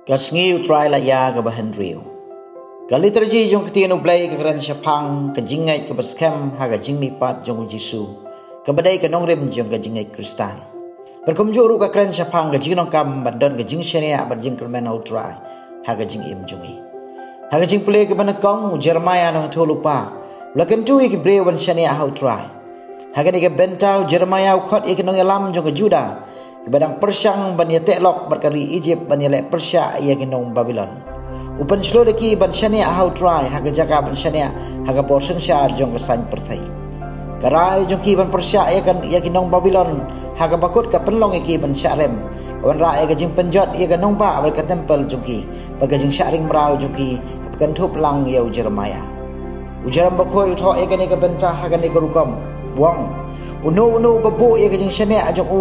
Kasngi utrai la ya ka bahan riu. Kalitraji jong ketian ublay ka kran syapang ka jingay ka baskem ha ka jingmi pat jong Jisu. Ka badai ka nongrim jong ka jingay Kristan. Berkumjuru ka kran syapang ka jingnong kam bandon ka jing syania bad jing kermen utrai ha ka jing im jongi. Ha ka jing pulay ka banakong Jeremiah nong tholupa. Lakan tu ki brewan syania ha utrai. Ha ka ni ka bentau Jeremiah ukot ik nong yalam jong ka Juda. Badang Persyang ban ya teklok berkari Egypt ban ya lek Persya ia ginong Babylon. Upan slodeki ban syania how try haga jaka ban syania haga portion syar jong kesan perthai. Karai jong ki ban Persya ia ginong Babylon haga bakut ka penlong iki ban Syarem. Kawan ra ia jing penjot ia ginong ba berka tempel jong ki berka jing syaring merau jong ki kan thup lang yau Jeremiah. Ujaran bakoi utho ia kan ka bentah haga ni garukam buang. Uno babu ia kajing syania ajong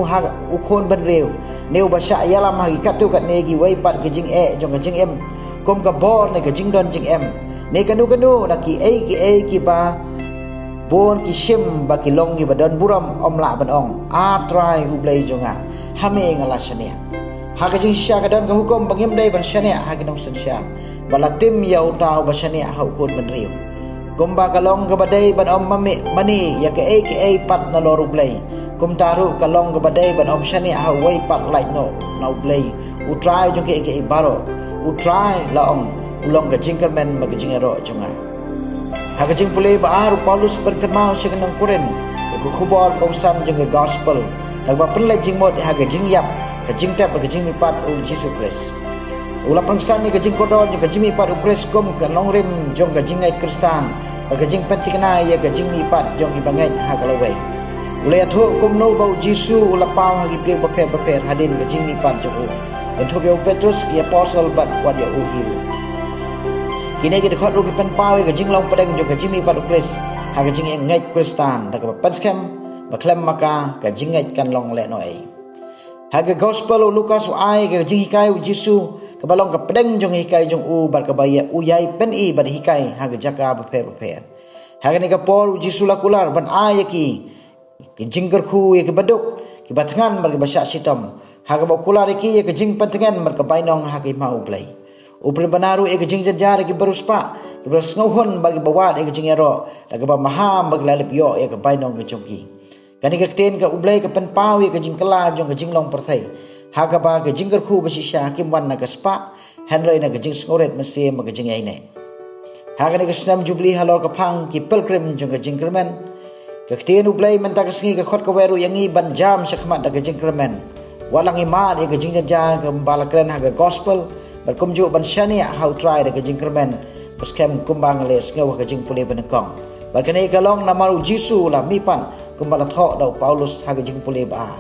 ukon ban reu neu basya yalam hakikat tu kat negi wai pat kajing jong kajing em kom ka bor ne kajing don jing em ne kanu nak ki ba bon ki shim ba ki long ki badon buram om la ban ong a try ublai jonga hame ngala syania ha kajing sya kadon ka hukum bangim dai ban syania ha kinong sya balatim yau tau ba syania ha ukon ban reu Kumba kalong kabadai ban om mani ya ke pat na loru blay. Kum taru kalong kabadai ban om syani hawai pat light no blay. Utrai jong ke baro. Utrai la om ulong ka jingkermen mag jingero jonga. Ha ka jing pulay ba aru Paulus berkenau syang nang Korin. Ku khubor bangsan jong gospel. Ha ba penlai jing mod ha ka jing yap ka jing tap ka jing mipat Jesus Christ. Ulah pengsan ni kajing kodon jong kajing mipat ukres kom ka nongrim jong kajing ai Kristan kajing pentikna ya kajing mipat jong ibangai ha kalawai ulah atho kom no bau Jisu ulah pau hagi pre beper hadin kajing mipat jong kan thobeu Petrus ki apostle bat wat ya uhiru kini ki dekhot ru ki pen pau kajing long padang jong kajing mipat ukres ha kajing ngai Kristan dak panskem baklem maka kajing ngai kan long le no ai haga gospel Lukas ai kajing hikai Jisu kabalong ka pedeng jong hikai jong bar kabaya uyai pen bar hikai haga jaka beper haga ni ka por Jisu lakular ban ayaki ki jingger khu ki baduk ki batngan bar basya sitam haga bakular ki ki jing patengan bar ka bainong haga mau play uprin banaru ki jing jajar ki baruspa ki barus ngauhon bar ki bawat ki jing ero daga ba maham bar lalip yo ki bainong ki jongki kani ka ten ka ublay ka pen pau ki jing kala jong ki jing long perthai haga ba ke jingger khu basi sya kim wan na gaspa henroi na ke jing sngoret mesi ma ke jing ai ne haga ni ke snam jubli halor ka phang ki pilgrim jong ke jingkermen ke tien ublai men ta ke sngi ke khot ka weru yangi ban jam syakmat da ke jingkermen walang iman ke jing jajan ke balakren haga gospel berkumju ban syania how try da ke jingkermen paskem kumbang le sngaw ke jing pule benekong barkane kalong namaru Jisu la mipan kumbala tho da Paulus haga jing pule ba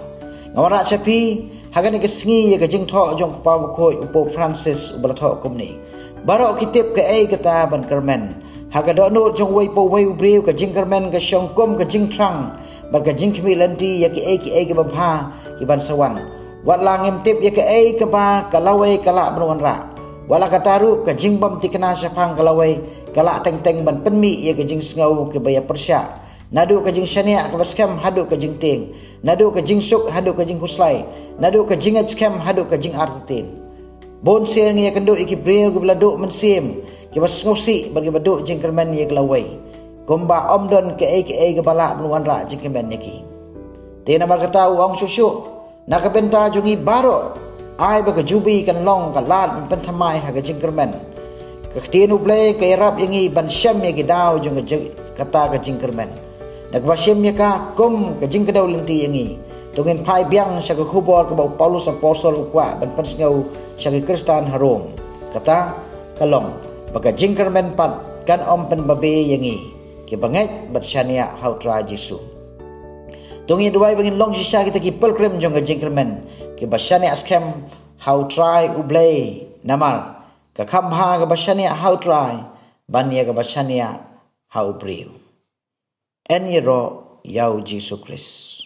ngawara chapi haga ni kesengi ya kajing tho jong pa khoi upo Francis ubala tho kumni baro kitip ke kata ban kermen haga do no jong wei po wei ubreu ka jing kermen ka syong kom ka jing trang bar ka jing khmi lanti ya ke bapha ki ban sawan wat langem tip ya ke ba kalawai kala bruan ra wala kataru ka jing bam tikna syapang kalawai kala teng ban penmi ya ka jing sngau ke baya Persya nadu ka jing syania ka baskem hadu ka jing ting nadu ka jing suk hadu ka jing huslai nadu ka jing scam hadu ka jing artin bon sel ngi kendo iki breu ka bladu mensim ki bas ngosi bagi badu jing kermen ye glawai gomba omdon ke ka bala bluan ra jing kermen neki tena mar kata uang susu nak benta jungi baro ai ba ka jubi kan long ka lat pen thamai ha ka jing kermen ka tien ublay ka rap yangi ban syam ye gidaw jung kata ka jing kermen nagbasim niya ka kum kajing kadaw lanti yangi tungin pai biang siya kakubor kabaw Paulus apostol ukwa ban pansngaw siya Kristan harom kata kalong baga jingkermen pat kan om penbabe yangi kibanget bat syania how tra Jisu tungin duway bangin long siya kita ki pilgrim jong ka jingkermen kibasyania askem how try ublay namar kakabha kabasyania how try banya kabasyania how brew en yero yau Jesus Christ